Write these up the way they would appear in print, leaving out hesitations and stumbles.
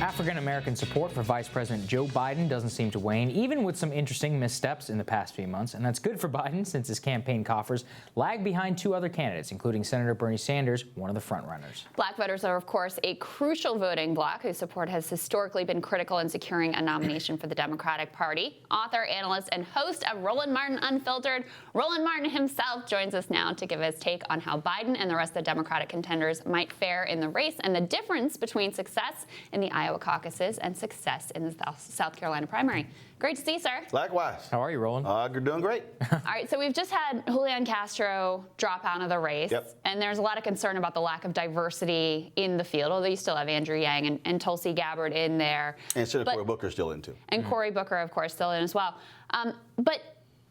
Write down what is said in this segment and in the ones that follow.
African-American support for Vice President Joe Biden doesn't seem to wane, even with some interesting missteps in the past few months. And that's good for Biden since his campaign coffers lag behind two other candidates, including Senator Bernie Sanders, one of the frontrunners. Black voters are, of course, a crucial voting bloc whose support has historically been critical in securing a nomination for the Democratic Party. Author, analyst, and host of Roland Martin Unfiltered, Roland Martin himself joins us now to give his take on how Biden and the rest of the Democratic contenders might fare in the race and the difference between success in the Iowa caucuses and success in the South Carolina primary. Great to see you, sir. Likewise. How are you, Roland? You're doing great. All right, so we've just had Julian Castro drop out of the race, and there's a lot of concern about the lack of diversity in the field, although you still have Andrew Yang and Tulsi Gabbard in there. And Senator Cory Booker still in, too. And Cory Booker, of course, still in as well. But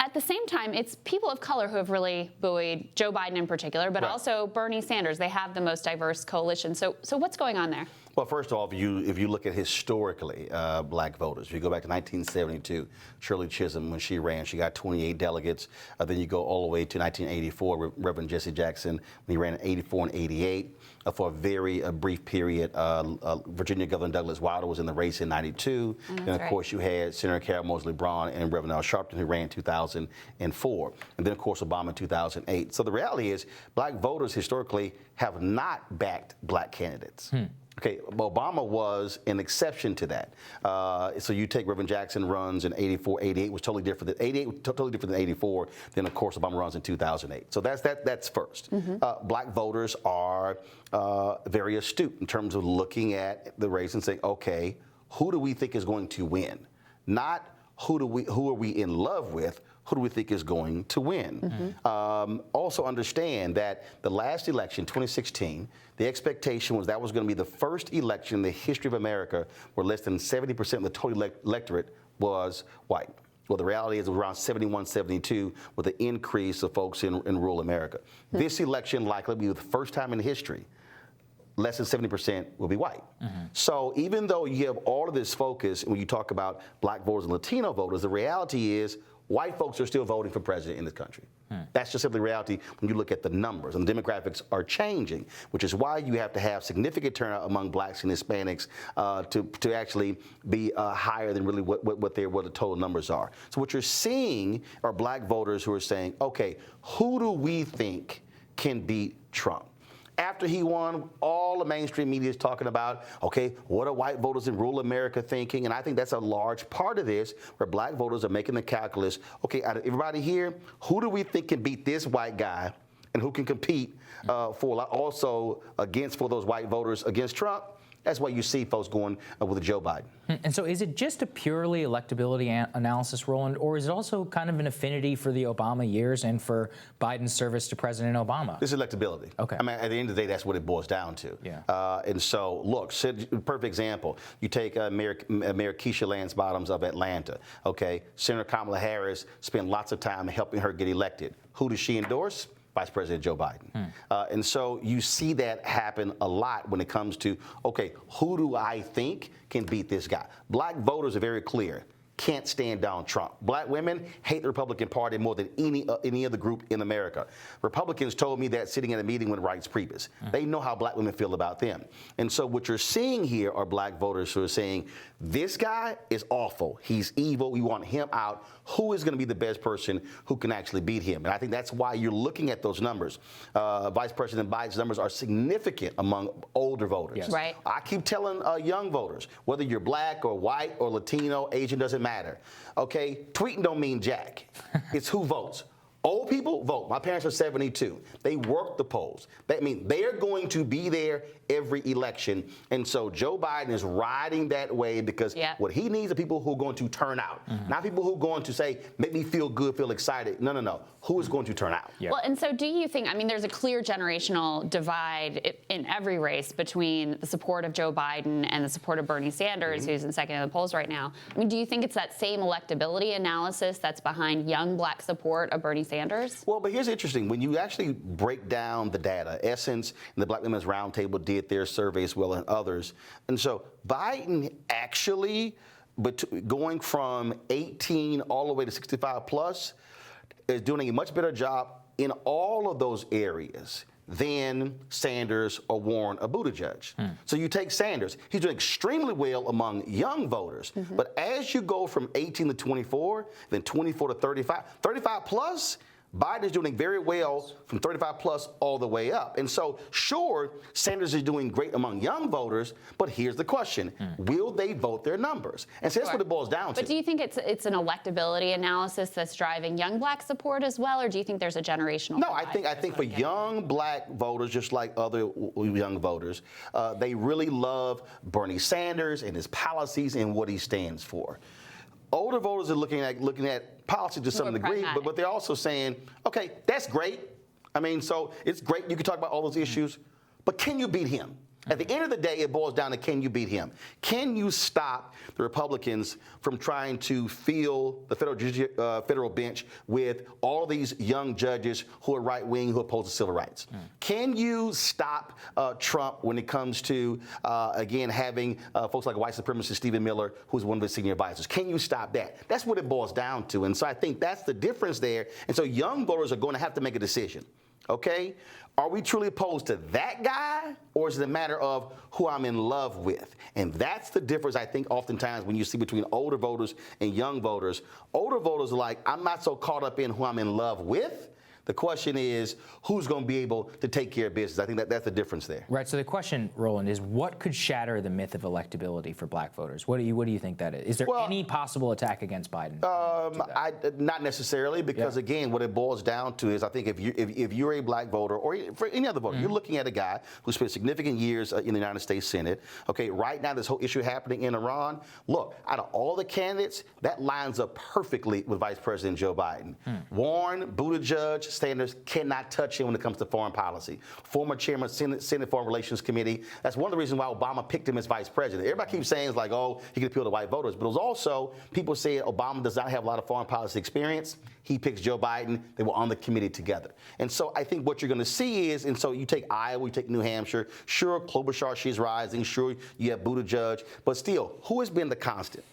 at the same time, it's people of color who have really buoyed Joe Biden in particular, but also Bernie Sanders. They have the most diverse coalition. So what's going on there? Well, first off, if you look at historically black voters, if you go back to 1972, Shirley Chisholm, when she ran, she got 28 delegates. Then you go all the way to 1984, Reverend Jesse Jackson, when he ran in 84 and 88. For a very brief period, Virginia Governor Douglas Wilder was in the race in 92. And of course, you had Senator Carol Moseley Braun and Reverend Al Sharpton, who ran in 2004. And then, of course, Obama in 2008. So the reality is, black voters historically have not backed black candidates. Okay, Obama was an exception to that. So you take Reverend Jackson runs in 84, 88 was totally different. 88 was totally different than 84. Then of course Obama runs in 2008. So that's first. Black voters are very astute in terms of looking at the race and saying, okay, who do we think is going to win? Not who are we in love with? Who do we think is going to win? Also understand that the last election, 2016, the expectation was that was going to be the first election in the history of America where less than 70% of the total electorate was white. Well, the reality is it was around 71, 72 with an increase of folks in rural America. This election likely will be the first time in history less than 70% will be white. So even though you have all of this focus when you talk about black voters and Latino voters, the reality is white folks are still voting for president in this country. That's just simply reality when you look at the numbers. And the demographics are changing, which is why you have to have significant turnout among blacks and Hispanics to actually be higher than really what the total numbers are. So what you're seeing are black voters who are saying, okay, who do we think can beat Trump? After he won, all the mainstream media is talking about, okay, what are white voters in rural America thinking? And I think that's a large part of this, where black voters are making the calculus, okay, out of everybody here, who do we think can beat this white guy and who can compete for those white voters against Trump? That's why you see folks going with Joe Biden. And so is it just a purely electability analysis, Roland, or is it also kind of an affinity for the Obama years and for Biden's service to President Obama? This is electability. Okay. I mean, at the end of the day, that's what it boils down to. Yeah. And so, look, perfect example. You take Mayor Keisha Lance Bottoms of Atlanta. Okay. Senator Kamala Harris spent lots of time helping her get elected. Who does she endorse? Vice President Joe Biden. And so you see that happen a lot when it comes to, okay, who do I think can beat this guy? Black voters are very clear. Can't stand down Trump. Black women hate the Republican Party more than any other group in America. Republicans told me that sitting at a meeting with Reince Priebus. They know how black women feel about them. And so what you're seeing here are black voters who are saying, this guy is awful. He's evil. We want him out. Who is going to be the best person who can actually beat him? And I think that's why you're looking at those numbers. Vice President Biden's numbers are significant among older voters. Yes. Right. I keep telling young voters, whether you're black or white or Latino, Asian, doesn't matter. Okay, tweeting don't mean jack. It's who votes. Old people vote. My parents are 72. They work the polls. That means they're going to be there every election. And so Joe Biden is riding that way because what he needs are people who are going to turn out. Not people who are going to say, make me feel good, feel excited. No. Who is going to turn out? Well, and so do you think, I mean, there's a clear generational divide in every race between the support of Joe Biden and the support of Bernie Sanders, who's in second in the polls right now. I mean, do you think it's that same electability analysis that's behind young black support of Bernie Sanders? Well, but here's interesting. When you actually break down the data, Essence and the Black Women's Roundtable did their survey as well, and others. And so Biden actually, going from 18 all the way to 65 plus, is doing a much better job in all of those areas than Sanders or Warren or Buttigieg. So you take Sanders. He's doing extremely well among young voters. But as you go from 18 to 24, then 24 to 35, 35 plus, Biden is doing very well from 35 plus all the way up. And so, sure, Sanders is doing great among young voters, but here's the question. Will they vote their numbers? And so that's what it boils down to. But do you think it's an electability analysis that's driving young black support as well, or do you think there's a generational No, I think for young black voters, just like other young voters, they really love Bernie Sanders and his policies and what he stands for. Older voters are looking at policy to some degree, but they're also saying, okay, that's great. I mean, so it's great. You can talk about all those issues, but can you beat him? At the end of the day, it boils down to, can you beat him? Can you stop the Republicans from trying to fill the federal bench with all these young judges who are right-wing, who oppose civil rights? Can you stop Trump when it comes to, again, having folks like white supremacist Stephen Miller, who's one of his senior advisors? Can you stop that? That's what it boils down to. And so I think that's the difference there. And so young voters are going to have to make a decision. Okay? Are we truly opposed to that guy, or is it a matter of who I'm in love with? And that's the difference, I think, oftentimes when you see between older voters and young voters. Older voters are like, I'm not so caught up in who I'm in love with. The question is, who's going to be able to take care of business? I think that's the difference there. Right. So the question, Roland, is what could shatter the myth of electability for black voters? What do you think that is? Is there any possible attack against Biden? Not necessarily, because again, what it boils down to is, I think if you're a black voter or for any other voter, you're looking at a guy who spent significant years in the United States Senate. Okay, right now this whole issue happening in Iran. Look, out of all the candidates, that lines up perfectly with Vice President Joe Biden. Warren, Buttigieg, Sanders cannot touch him when it comes to foreign policy. Former chairman of Senate Foreign Relations Committee. That's one of the reasons why Obama picked him as vice president. Everybody keeps saying it's like, oh, he can appeal to white voters. But it was also people saying Obama does not have a lot of foreign policy experience. He picks Joe Biden. They were on the committee together. And so I think what you're going to see is, and so you take Iowa, you take New Hampshire. Sure, Klobuchar, she's rising. Sure, you have Buttigieg. But still, who has been the constant?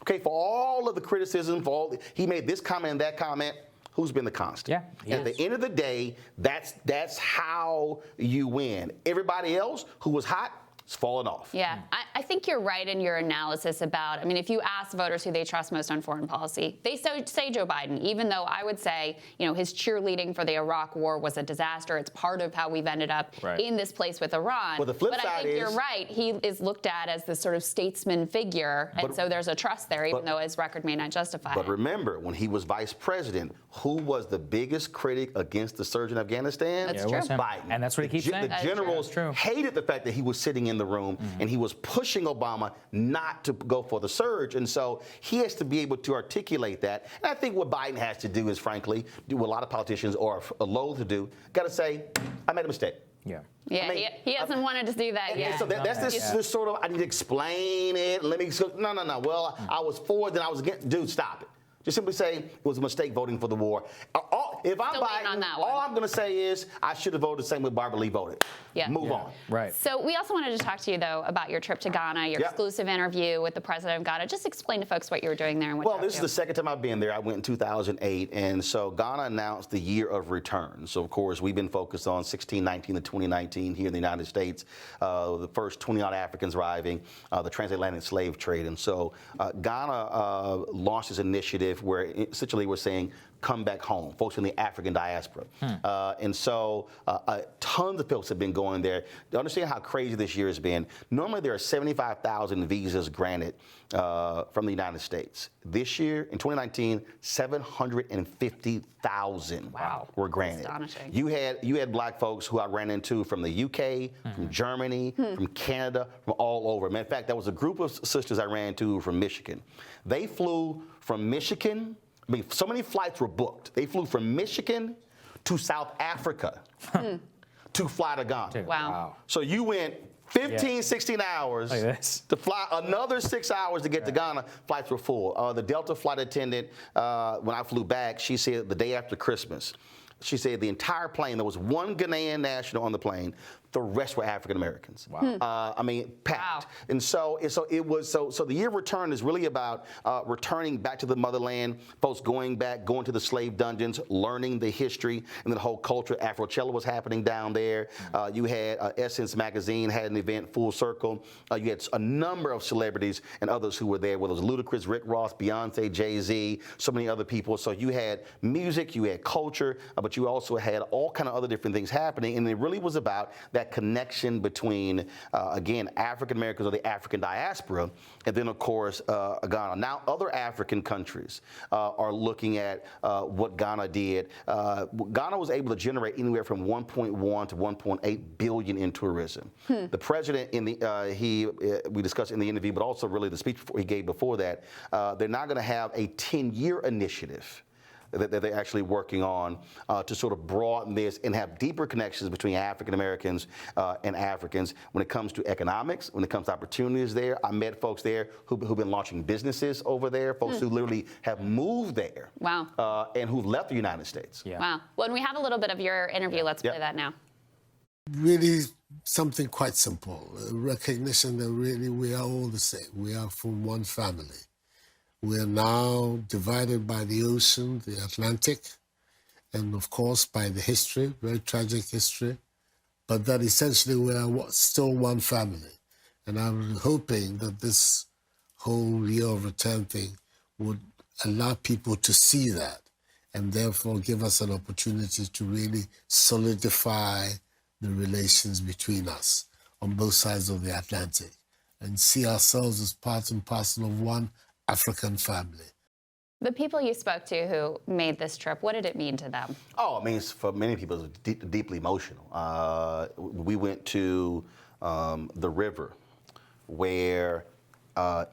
Okay, for all of the criticism, he made this comment and that comment. Who's been the constant? Yeah. At the end of the day, that's how you win. Everybody else who was hot is falling off. Yeah, I think you're right in your analysis about, I mean, if you ask voters who they trust most on foreign policy, they say Joe Biden, even though I would say, his cheerleading for the Iraq war was a disaster. It's part of how we've ended up in this place with Iran. Well, the flip but I side think is, you're right. He is looked at as this sort of statesman figure, and so there's a trust there, even though his record may not justify it. But remember, when he was vice president, who was the biggest critic against the surge in Afghanistan? That's true. Biden. And that's what he keeps saying. The generals hated the fact that he was sitting in the room and he was pushing Obama not to go for the surge. And so he has to be able to articulate that. And I think what Biden has to do is, frankly, do what a lot of politicians are loath to do. Got to say, I made a mistake. Yeah, he hasn't wanted to do that yet. So that's this sort of, I need to explain it. Let me, no. Well, I was for it, then I was against. Dude, stop it. Just simply say it was a mistake voting for the war. If I'm Biden, all I'm going to say is I should have voted the same way Barbara Lee voted. Move on. Right. So we also wanted to talk to you, though, about your trip to Ghana, your exclusive interview with the president of Ghana. Just explain to folks what you were doing there and what this is the second time I've been there. I went in 2008, and so Ghana announced the year of return. So, of course, we've been focused on 1619 to 2019 here in the United States, the first 20-odd Africans arriving, the transatlantic slave trade. And so Ghana launched this initiative where essentially we're saying, come back home, folks in the African diaspora. And so tons of folks have been going there. To understand how crazy this year has been, normally there are 75,000 visas granted from the United States. This year, in 2019, 750,000 were granted. Astonishing. You had black folks who I ran into from the UK, from Germany, from Canada, from all over. Matter of fact, there was a group of sisters I ran into from Michigan. They flew from Michigan. I mean, so many flights were booked. They flew from Michigan to South Africa to fly to Ghana. Wow. So you went 15, 16 hours to fly another 6 hours to get to Ghana. Flights were full. The Delta flight attendant, when I flew back, she said the day after Christmas, she said the entire plane, there was one Ghanaian national on the plane, The rest were African Americans. Wow. I mean, packed. Wow. And so the year of return is really about returning back to the motherland, folks going back, going to the slave dungeons, learning the history and the whole culture. Afrochella was happening down there. You had Essence Magazine had an event, Full Circle. You had a number of celebrities and others who were there, whether it was Ludacris, Rick Ross, Beyonce, Jay-Z, so many other people. So you had music, you had culture, but you also had all kind of other different things happening. And it really was about that connection between, again, African Americans or the African diaspora, and then, of course, Ghana. Now, other African countries are looking at what Ghana did. Ghana was able to generate anywhere from 1.1 to 1.8 billion in tourism. The president, we discussed in the interview, but also really the speech he gave before that, they're now going to have a 10-year initiative that they're actually working on to sort of broaden this and have deeper connections between African Americans and Africans when it comes to economics, when it comes to opportunities there. I met folks there who've been launching businesses over there, folks who literally have moved there. Wow. And who've left the United States. Yeah. Wow. When we have a little bit of your interview, let's play that now. Really something quite simple, a recognition that really we are all the same. We are from one family. We are now divided by the ocean, the Atlantic, and of course by the history, very tragic history, but that essentially we are still one family. And I'm hoping that this whole year of return thing would allow people to see that and therefore give us an opportunity to really solidify the relations between us on both sides of the Atlantic and see ourselves as part and parcel of one African family. The people you spoke to who made this trip, what did it mean to them? Oh, I mean, for many people, it's deeply emotional. We went to the river where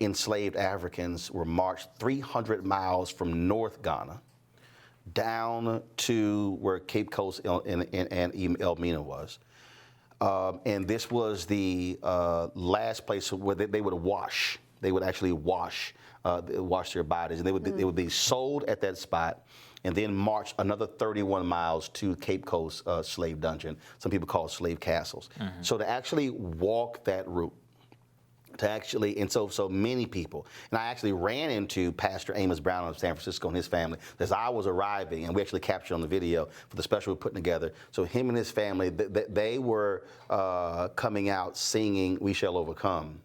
enslaved Africans were marched 300 miles from North Ghana down to where Cape Coast and Elmina was. And this was the last place where they would wash. They would actually wash their bodies, and they would be sold at that spot, and then march another 31 miles to Cape Coast slave dungeon. Some people call it slave castles. So to actually walk that route, so many people, and I actually ran into Pastor Amos Brown of San Francisco and his family as I was arriving, and we actually captured on the video for the special we're putting together. So him and his family, they were coming out singing "We Shall Overcome."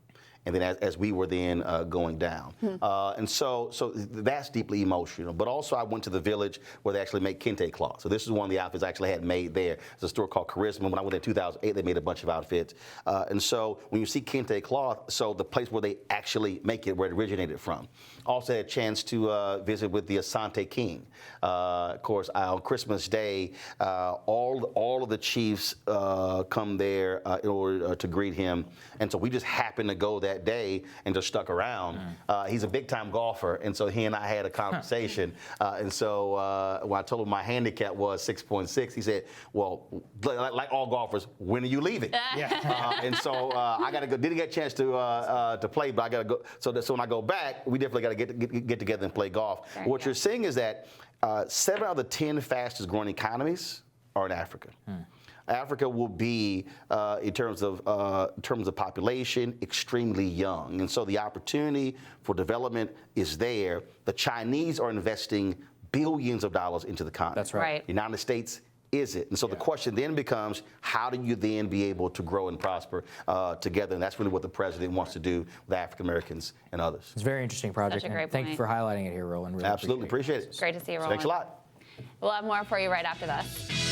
And then as we were then going down. And so that's deeply emotional. But also I went to the village where they actually make kente cloth. So this is one of the outfits I actually had made there. It's a store called Charisma. When I went in 2008, they made a bunch of outfits. And so when you see kente cloth, so the place where they actually make it, where it originated from. Also had a chance to visit with the Asante King. Of course, on Christmas Day, all of the chiefs come there in order to greet him. And so we just happened to go that day and just stuck around. He's a big-time golfer, and so he and I had a conversation. And so when I told him my handicap was 6.6, he said, "Well, like all golfers, when are you leaving?" And so I got to go. Didn't get a chance to play, but I got to go. So when I go back, we definitely got to get together and play golf. What you're seeing is that 7 out of the 10 fastest growing economies are in Africa. Africa will be, in terms of population, extremely young. And so the opportunity for development is there. The Chinese are investing billions of dollars into the continent. That's right. The United States is it? And so the question then becomes, how do you then be able to grow and prosper together? And that's really what the president wants to do with African Americans and others. It's a very interesting project. Such a great Thank you point. for highlighting it here, Roland. Really Absolutely appreciate it. Great to see you, Roland. Thanks a lot. We'll have more for you right after this.